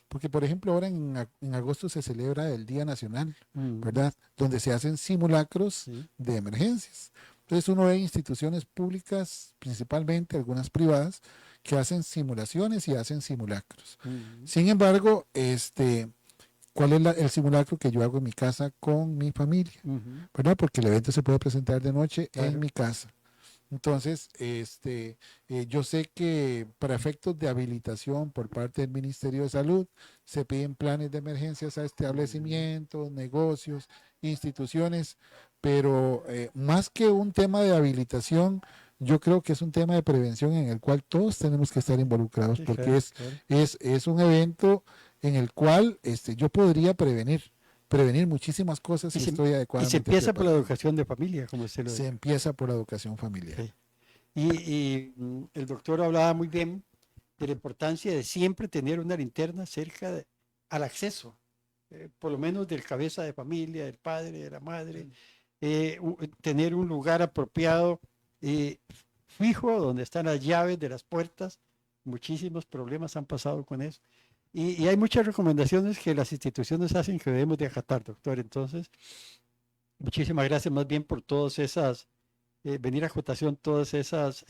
porque por ejemplo ahora en agosto se celebra el Día Nacional, ¿verdad? Donde se hacen simulacros de emergencias. Entonces uno ve instituciones públicas, principalmente algunas privadas, que hacen simulaciones y hacen simulacros. Sin embargo, ¿cuál es el simulacro que yo hago en mi casa con mi familia? ¿Verdad? Porque el evento se puede presentar de noche en mi casa. Entonces, yo sé que para efectos de habilitación por parte del Ministerio de Salud se piden planes de emergencias a establecimientos, negocios, instituciones, pero más que un tema de habilitación, yo creo que es un tema de prevención en el cual todos tenemos que estar involucrados, porque es un evento en el cual yo podría prevenir muchísimas cosas si estoy adecuadamente Y se empieza preparado. por la educación de familia, como usted lo dice. Se empieza por la educación familiar. Sí. Y el doctor hablaba muy bien de la importancia de siempre tener una linterna cerca al acceso, por lo menos del cabeza de familia, del padre, de la madre, tener un lugar apropiado, fijo, donde están las llaves de las puertas. Muchísimos problemas han pasado con eso. Y hay muchas recomendaciones que las instituciones hacen que debemos de acatar, doctor. Entonces, muchísimas gracias más bien por todas esas, venir a acotación, todas esas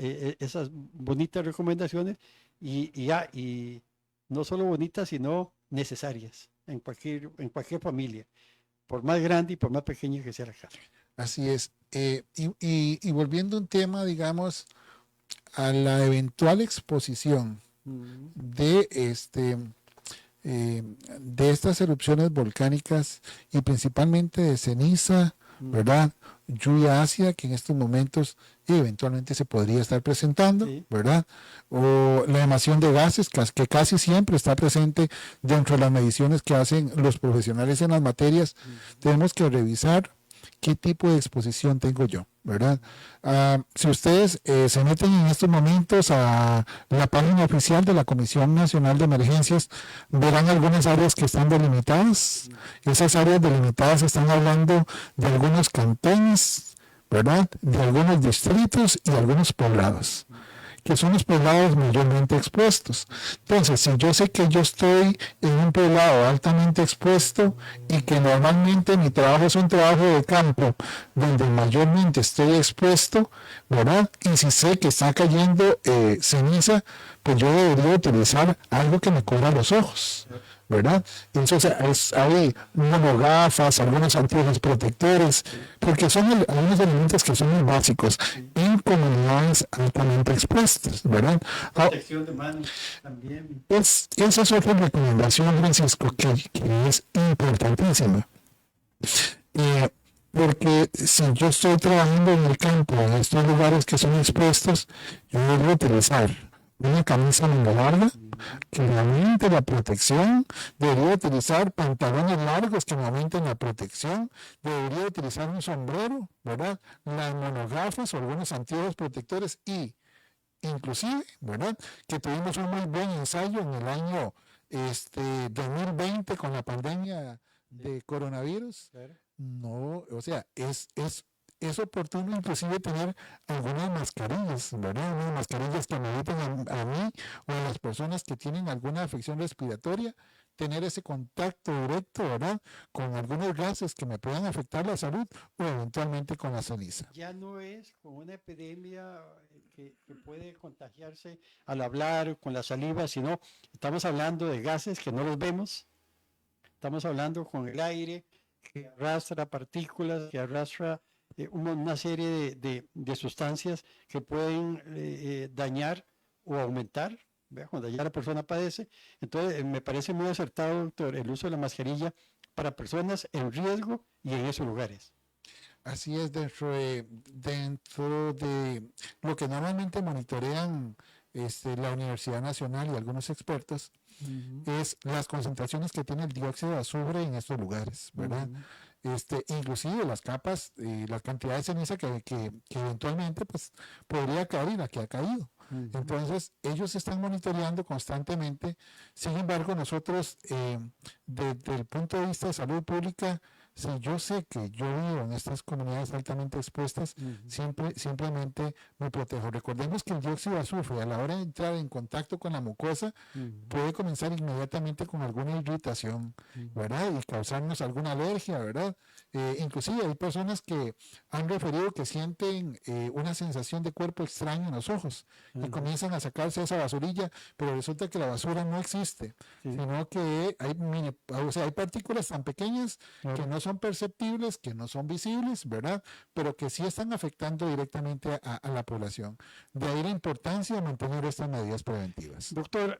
bonitas recomendaciones y no solo bonitas, sino necesarias en cualquier familia, por más grande y por más pequeña que sea la casa. Así es. Y volviendo a un tema, digamos, a la eventual exposición de estas erupciones volcánicas y principalmente de ceniza, ¿verdad? Lluvia ácida que en estos momentos eventualmente se podría estar presentando, ¿verdad? O la emisión de gases que casi siempre está presente dentro de las mediciones que hacen los profesionales en las materias. Tenemos que revisar qué tipo de exposición tengo yo, ¿verdad? Si ustedes se meten en estos momentos a la página oficial de la Comisión Nacional de Emergencias, verán algunas áreas que están delimitadas. Esas áreas delimitadas están hablando de algunos cantones, ¿verdad? De algunos distritos y algunos poblados, que son los poblados mayormente expuestos. Entonces, si yo sé que yo estoy en un poblado altamente expuesto y que normalmente mi trabajo es un trabajo de campo donde mayormente estoy expuesto, ¿verdad? Y si sé que está cayendo ceniza, pues yo debería utilizar algo que me cubra los ojos, ¿verdad? Entonces hay monogafas, algunos anteojos protectores, porque son algunos elementos que son muy básicos en comunidades altamente expuestas, ¿verdad? Protección de manos también. Esa es otra recomendación, Francisco, que es importantísima. Porque si yo estoy trabajando en el campo, en estos lugares que son expuestos, yo debo utilizar una camisa manga larga que me aumente la protección, debería utilizar pantalones largos que me aumenten la protección, debería utilizar un sombrero, ¿verdad? Las monogafas o algunos anteojos protectores y inclusive, ¿verdad? Que tuvimos un muy buen ensayo en el año 2020 con la pandemia de coronavirus. No, o sea, es oportuno inclusive tener algunas mascarillas, ¿verdad? Unas mascarillas que me eviten a mí o a las personas que tienen alguna afección respiratoria, tener ese contacto directo, ¿verdad? Con algunos gases que me puedan afectar la salud o eventualmente con la ceniza. Ya no es con una epidemia que puede contagiarse al hablar con la saliva, sino estamos hablando de gases que no los vemos, estamos hablando con el aire que arrastra partículas, que arrastra una serie de sustancias que pueden dañar o aumentar, ¿ve? Cuando ya la persona padece. Entonces, me parece muy acertado, doctor, el uso de la mascarilla para personas en riesgo y en esos lugares. Así es, dentro de lo que normalmente monitorean la Universidad Nacional y algunos expertos, es las concentraciones que tiene el dióxido de azufre en estos lugares, ¿verdad? Inclusive las capas, la cantidad de ceniza que eventualmente pues, podría caer y la que ha caído. Entonces, ellos están monitoreando constantemente. Sin embargo, nosotros, desde el punto de vista de salud pública, si yo sé que yo vivo en estas comunidades altamente expuestas, simplemente me protejo. Recordemos que el dióxido de azufre, a la hora de entrar en contacto con la mucosa, puede comenzar inmediatamente con alguna irritación, ¿verdad? Y causarnos alguna alergia, ¿verdad? Inclusive hay personas que han referido que sienten una sensación de cuerpo extraño en los ojos y comienzan a sacarse esa basurilla, pero resulta que la basura no existe, sino que hay partículas tan pequeñas que no son perceptibles, que no son visibles, ¿verdad? Pero que sí están afectando directamente a la población. De ahí la importancia de mantener estas medidas preventivas. Doctor,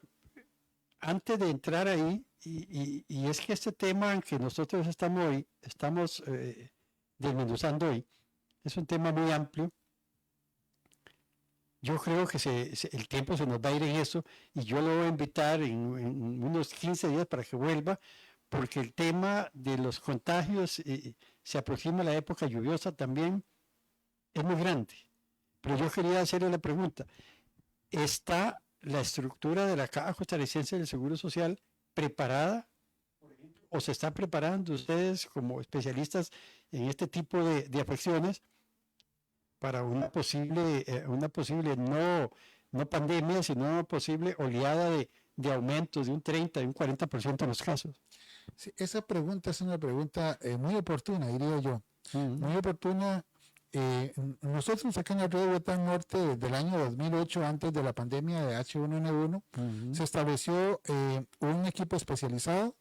antes de entrar ahí, y es que este tema que nosotros estamos desmenuzando hoy, es un tema muy amplio. Yo creo que el tiempo se nos va a ir en eso y yo lo voy a invitar en unos 15 días para que vuelva, porque el tema de los contagios se aproxima la época lluviosa también, es muy grande. Pero yo quería hacerle la pregunta, ¿está la estructura de la Caja Costarricense del Seguro Social preparada o se están preparando ustedes como especialistas en este tipo de afecciones para una posible no pandemia, sino una posible oleada de aumentos de un 30, de un 40% en los casos? Sí, esa pregunta es una pregunta muy oportuna, diría yo. Muy oportuna. Nosotros acá en la red de Huetán Norte, desde el año 2008, antes de la pandemia de H1N1, se estableció un equipo especializado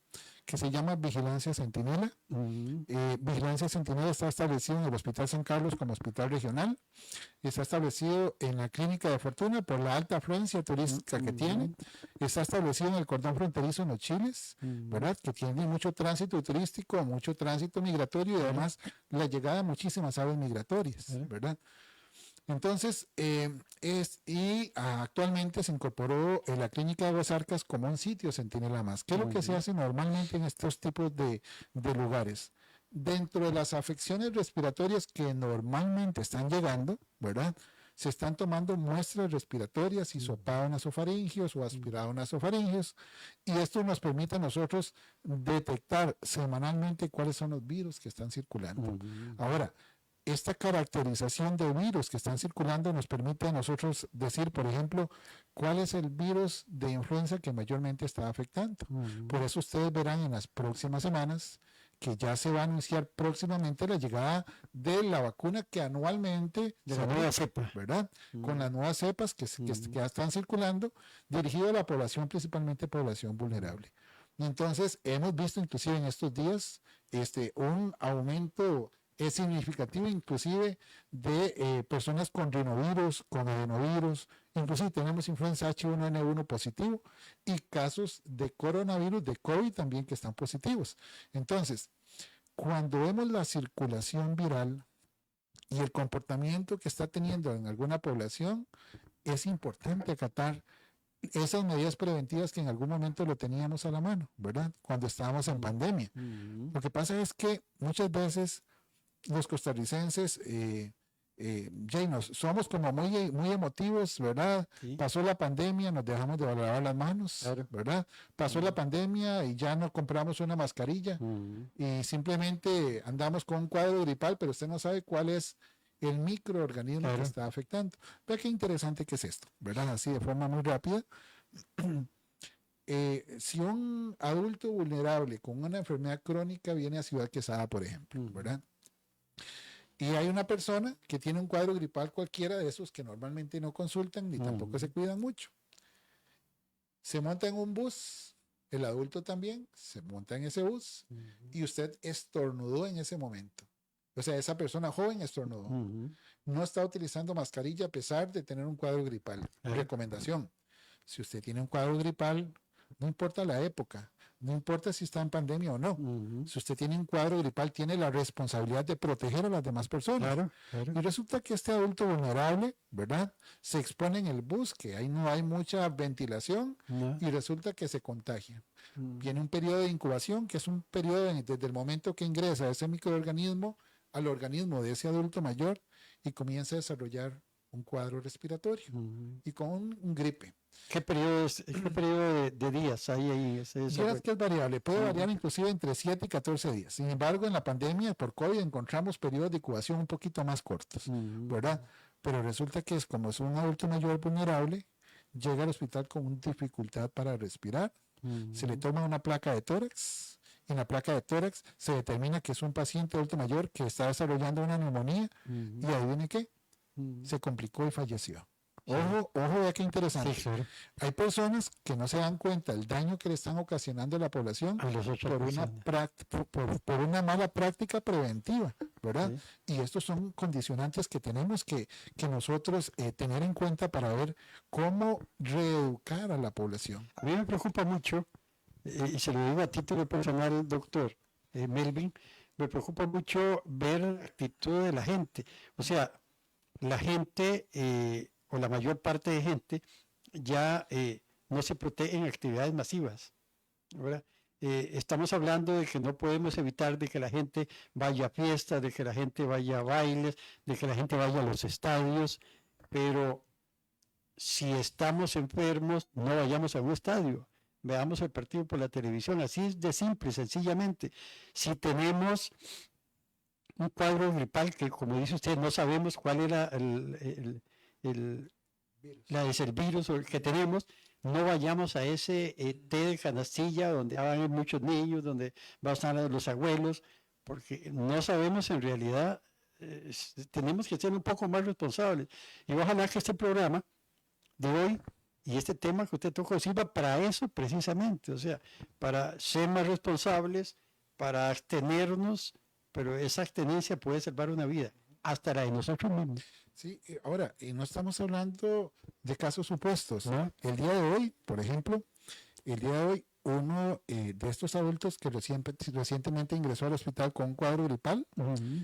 que se llama Vigilancia Centinela. Vigilancia Centinela está establecido en el Hospital San Carlos como hospital regional. Está establecido en la Clínica de Fortuna por la alta afluencia turística que tiene. Está establecido en el cordón fronterizo en los Chiles, ¿verdad? Que tiene mucho tránsito turístico, mucho tránsito migratorio y además la llegada de muchísimas aves migratorias, ¿verdad? Entonces, actualmente se incorporó la Clínica de Aguas Arcas como un sitio centinela más. ¿Qué es lo que se hace normalmente en estos tipos de lugares? dentro de las afecciones respiratorias que normalmente están llegando, ¿verdad? Se están tomando muestras respiratorias, hisopado nasofaringios o aspirado nasofaringios, y esto nos permite a nosotros detectar semanalmente cuáles son los virus que están circulando. Ahora, esta caracterización de virus que están circulando nos permite a nosotros decir, por ejemplo, cuál es el virus de influenza que mayormente está afectando. Por eso ustedes verán en las próximas semanas que ya se va a anunciar próximamente la llegada de la vacuna que anualmente de la nueva cepa, ¿verdad? Con las nuevas cepas que ya están circulando, dirigido a la población, principalmente población vulnerable. Entonces, hemos visto inclusive en estos días un aumento significativo inclusive de personas con rinovirus, con adenovirus, inclusive tenemos influenza H1N1 positivo y casos de coronavirus, de COVID también que están positivos. Entonces, cuando vemos la circulación viral y el comportamiento que está teniendo en alguna población, es importante acatar esas medidas preventivas que en algún momento lo teníamos a la mano, ¿verdad? Cuando estábamos en pandemia. Lo que pasa es que muchas veces los costarricenses somos como muy emotivos, ¿verdad? Sí. Pasó la pandemia, nos dejamos de lavar las manos, claro. ¿verdad? Pasó la pandemia y ya no compramos una mascarilla y simplemente andamos con un cuadro gripal, pero usted no sabe cuál es el microorganismo que está afectando. Vea qué interesante que es esto, ¿verdad? Así de forma muy rápida. Si un adulto vulnerable con una enfermedad crónica viene a Ciudad Quesada, por ejemplo, ¿verdad? Y hay una persona que tiene un cuadro gripal cualquiera de esos que normalmente no consultan ni tampoco se cuidan mucho. Se monta en un bus, el adulto también se monta en ese bus y usted estornudó en ese momento. O sea, esa persona joven estornudó. No está utilizando mascarilla a pesar de tener un cuadro gripal. Recomendación, si usted tiene un cuadro gripal, no importa la época, no importa si está en pandemia o no. Si usted tiene un cuadro gripal, tiene la responsabilidad de proteger a las demás personas. Claro. Y resulta que este adulto vulnerable, ¿verdad? Se expone en el bus, que ahí no hay mucha ventilación, y resulta que se contagia. Viene un periodo de incubación, que es un periodo desde el momento que ingresa ese microorganismo al organismo de ese adulto mayor y comienza a desarrollar un cuadro respiratorio y con un gripe. ¿Qué periodo de días hay ahí? Verás que es variable, puede variar inclusive entre 7 y 14 días. Sin embargo, en la pandemia por COVID encontramos periodos de incubación un poquito más cortos, ¿verdad? Pero resulta que como es un adulto mayor vulnerable, llega al hospital con dificultad para respirar, se le toma una placa de tórax. En la placa de tórax se determina que es un paciente adulto mayor que está desarrollando una neumonía y ahí viene que se complicó y falleció. Ojo, vea qué interesante. Sí, claro. Hay personas que no se dan cuenta del daño que le están ocasionando a la población por una mala práctica preventiva, ¿verdad? Sí. Y estos son condicionantes que tenemos que nosotros tener en cuenta para ver cómo reeducar a la población. A mí me preocupa mucho, y se lo digo a título personal, doctor Melvin, me preocupa mucho ver la actitud de la gente. O sea, la gente... o la mayor parte de gente ya no se protege en actividades masivas, ¿verdad? Estamos hablando de que no podemos evitar de que la gente vaya a fiestas, de que la gente vaya a bailes, de que la gente vaya a los estadios, pero si estamos enfermos, no vayamos a un estadio, veamos el partido por la televisión, así es de simple, sencillamente. Si tenemos un cuadro gripal que, como dice usted, no sabemos cuál era el virus que tenemos, no vayamos a ese té de canastilla donde van muchos niños, donde van a estar los abuelos, porque no sabemos en realidad, tenemos que ser un poco más responsables. Y ojalá que este programa de hoy y este tema que usted tocó sirva para eso precisamente, o sea, para ser más responsables, para abstenernos, pero esa abstenencia puede salvar una vida, hasta la de nosotros mismos. Sí, ahora, no estamos hablando de casos supuestos. ¿No? El día de hoy, por ejemplo, uno de estos adultos que recientemente ingresó al hospital con un cuadro gripal,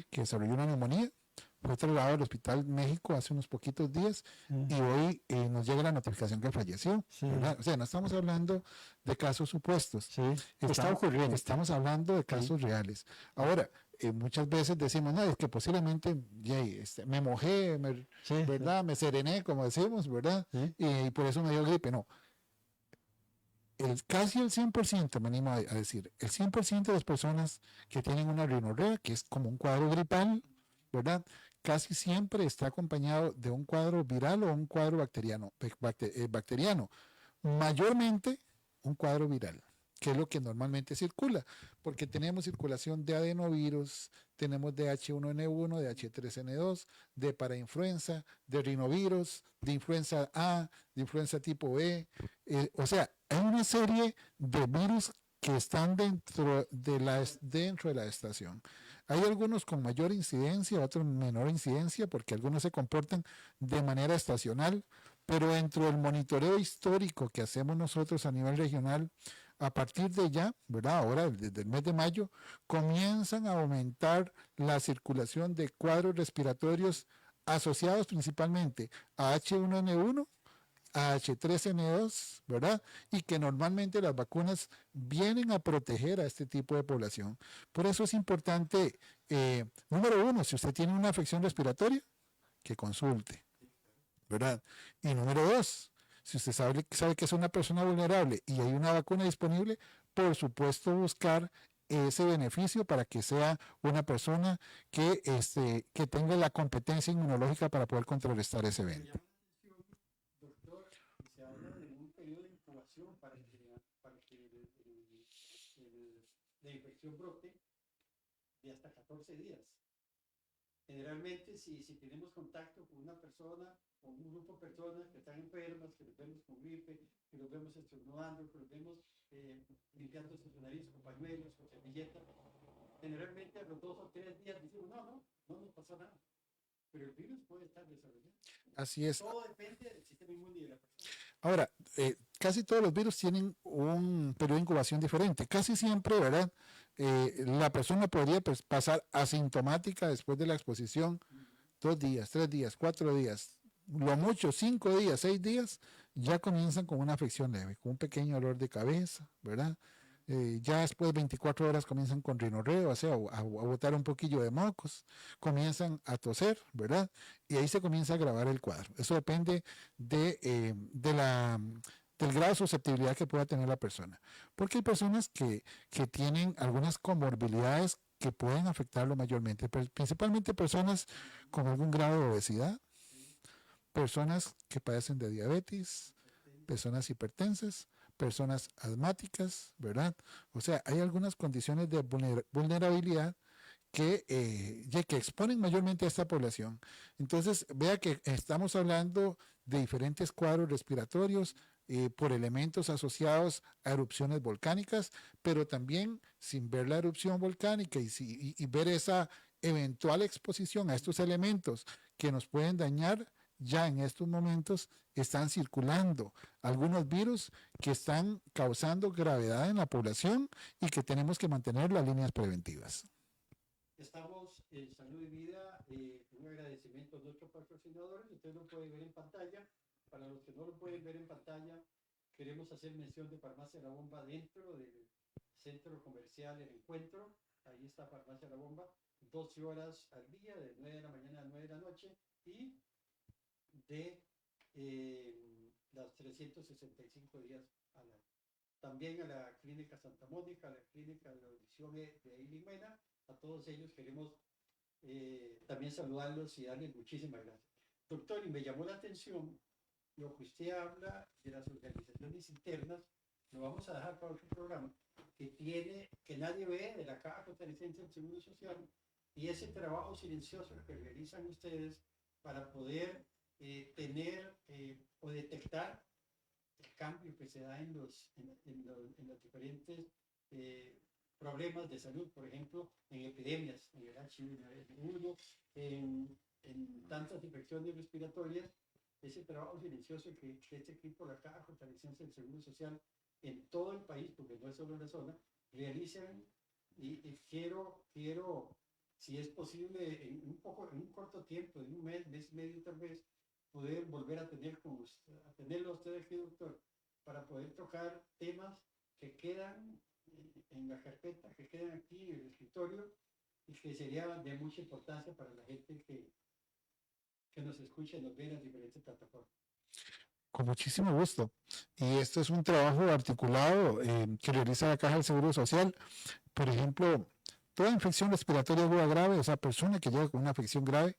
que desarrolló una neumonía, fue trasladado al Hospital México hace unos poquitos días y hoy nos llega la notificación que falleció. ¿Verdad? O sea, no estamos hablando de casos supuestos. Está ocurriendo. Estamos hablando de casos reales. Ahora, muchas veces decimos, no, es que posiblemente me mojé, Sí, ¿verdad? Me serené, como decimos, ¿verdad? sí. Y por eso me dio gripe. No, casi el 100%, me animo a decir, el 100% de las personas que tienen una rinorrea, que es como un cuadro gripal, ¿verdad? Casi siempre está acompañado de un cuadro viral o un cuadro bacteriano. Mayormente un cuadro viral, que es lo que normalmente circula, porque tenemos circulación de adenovirus, tenemos de H1N1, de H3N2, de parainfluenza, de rinovirus, de influenza A, de influenza tipo E, o sea, hay una serie de virus que están dentro de la estación. Hay algunos con mayor incidencia, otros menor incidencia, porque algunos se comportan de manera estacional, pero dentro del monitoreo histórico que hacemos nosotros a nivel regional, a partir de ya, ¿verdad? Ahora, desde el mes de mayo, comienzan a aumentar la circulación de cuadros respiratorios asociados principalmente a H1N1, a H3N2, ¿verdad? Y que normalmente las vacunas vienen a proteger a este tipo de población. Por eso es importante, número uno, si usted tiene una afección respiratoria, que consulte, ¿verdad? Y número dos, si usted sabe que es una persona vulnerable y hay una vacuna disponible, por supuesto buscar ese beneficio para que sea una persona que tenga la competencia inmunológica para poder contrarrestar ese Me evento. llama la atención, doctor, que se habla de un periodo de incubación para que la infección brote de hasta 14 días. Generalmente, si tenemos contacto con una persona o un grupo de personas que están enfermas, que los vemos con gripe, que los vemos estornudando, que los vemos limpiándose su nariz con pañuelos, con servilleta, generalmente a los 2 o 3 días decimos, no nos pasa nada. Pero el virus puede estar desarrollando. Así es. Todo depende del sistema inmune de la persona. Ahora, casi todos los virus tienen un periodo de incubación diferente. Casi siempre, ¿verdad? La persona podría pasar asintomática después de la exposición 2 días, 3 días, 4 días, lo mucho 5 días, 6 días, ya comienzan con una afección leve, con un pequeño dolor de cabeza, ¿verdad? Ya después de 24 horas comienzan con rinorreo, o sea, a botar un poquillo de mocos, comienzan a toser, ¿verdad? Y ahí se comienza a agravar el cuadro. Eso depende del grado de susceptibilidad que pueda tener la persona. Porque hay personas que tienen algunas comorbilidades que pueden afectarlo mayormente, principalmente personas con algún grado de obesidad, personas que padecen de diabetes, personas hipertensas, personas asmáticas, ¿verdad? O sea, hay algunas condiciones de vulnerabilidad que exponen mayormente a esta población. Entonces, vea que estamos hablando de diferentes cuadros respiratorios por elementos asociados a erupciones volcánicas, pero también sin ver la erupción volcánica y ver esa eventual exposición a estos elementos que nos pueden dañar, ya en estos momentos están circulando algunos virus que están causando gravedad en la población y que tenemos que mantener las líneas preventivas. Estamos en Salud y Vida, un agradecimiento a nuestros patrocinadores, usted lo puede ver en pantalla. Para los que no lo pueden ver en pantalla, queremos hacer mención de Farmacia La Bomba dentro del centro comercial El Encuentro. Ahí está Farmacia La Bomba, 12 horas al día, de 9 de la mañana a 9 de la noche y de las 365 días al año. También a la Clínica Santa Mónica, a la Clínica de la Audición de Ilimena, a todos ellos queremos también saludarlos y darles muchísimas gracias. Doctor, y me llamó la atención lo que usted habla de las organizaciones internas, lo vamos a dejar para otro programa, que nadie ve, de la Caja Costarricense del Seguro Social, y ese trabajo silencioso que realizan ustedes para poder tener o detectar el cambio que se da en los diferentes problemas de salud, por ejemplo, en epidemias, en el H1N1, en tantas infecciones respiratorias, ese trabajo silencioso que este equipo, la Caja Costarricense del Seguro Social, en todo el país, porque no es solo en la zona, realizan y quiero, si es posible, en un corto tiempo, en un mes y medio tal vez, poder volver a tenerlo a usted aquí, doctor, para poder tocar temas que quedan en la carpeta, que quedan aquí en el escritorio y que sería de mucha importancia para la gente que nos escucha y nos ve en las diferentes plataformas. Con muchísimo gusto. Y esto es un trabajo articulado que realiza la Caja del Seguro Social. Por ejemplo, toda infección respiratoria aguda grave, o sea, persona que llega con una afección grave,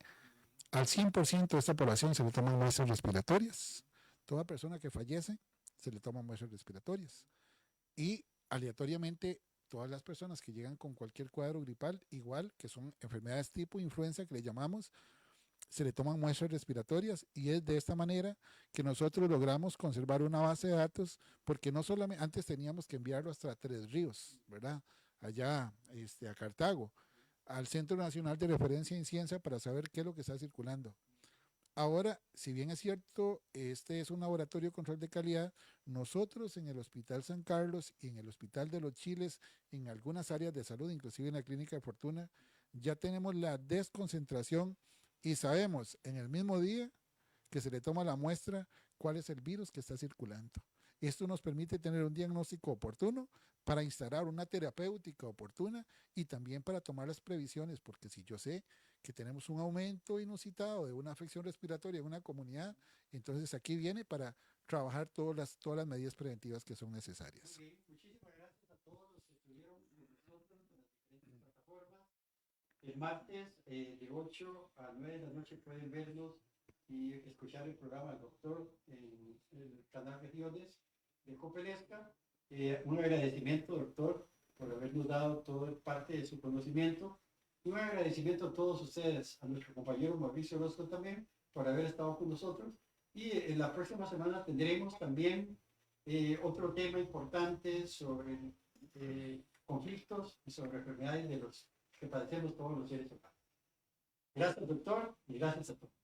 al 100% de esta población se le toman muestras respiratorias. Toda persona que fallece se le toman muestras respiratorias. Y aleatoriamente, todas las personas que llegan con cualquier cuadro gripal, igual que son enfermedades tipo influenza que le llamamos, se le toman muestras respiratorias y es de esta manera que nosotros logramos conservar una base de datos, porque no solamente antes teníamos que enviarlo hasta Tres Ríos, ¿verdad? Allá a Cartago, al Centro Nacional de Referencia en Ciencia para saber qué es lo que está circulando. Ahora, si bien es cierto, este es un laboratorio de control de calidad, nosotros en el Hospital San Carlos y en el Hospital de los Chiles, en algunas áreas de salud, inclusive en la Clínica de Fortuna, ya tenemos la desconcentración y sabemos en el mismo día que se le toma la muestra cuál es el virus que está circulando. Esto nos permite tener un diagnóstico oportuno para instalar una terapéutica oportuna y también para tomar las previsiones, porque si yo sé que tenemos un aumento inusitado de una afección respiratoria en una comunidad, entonces aquí viene para trabajar todas las medidas preventivas que son necesarias. Okay. Muchísimas gracias a todos los que estuvieron con nosotros en las diferentes plataformas. El martes de 8 a 9 de la noche pueden vernos y escuchar el programa del doctor en el canal Regiones de Copelesca. Un agradecimiento, doctor, por habernos dado toda parte de su conocimiento. Y un agradecimiento a todos ustedes, a nuestro compañero Mauricio Orozco también, por haber estado con nosotros. Y en la próxima semana tendremos también otro tema importante sobre conflictos y sobre enfermedades de los que padecemos todos los seres humanos. Gracias, doctor, y gracias a todos.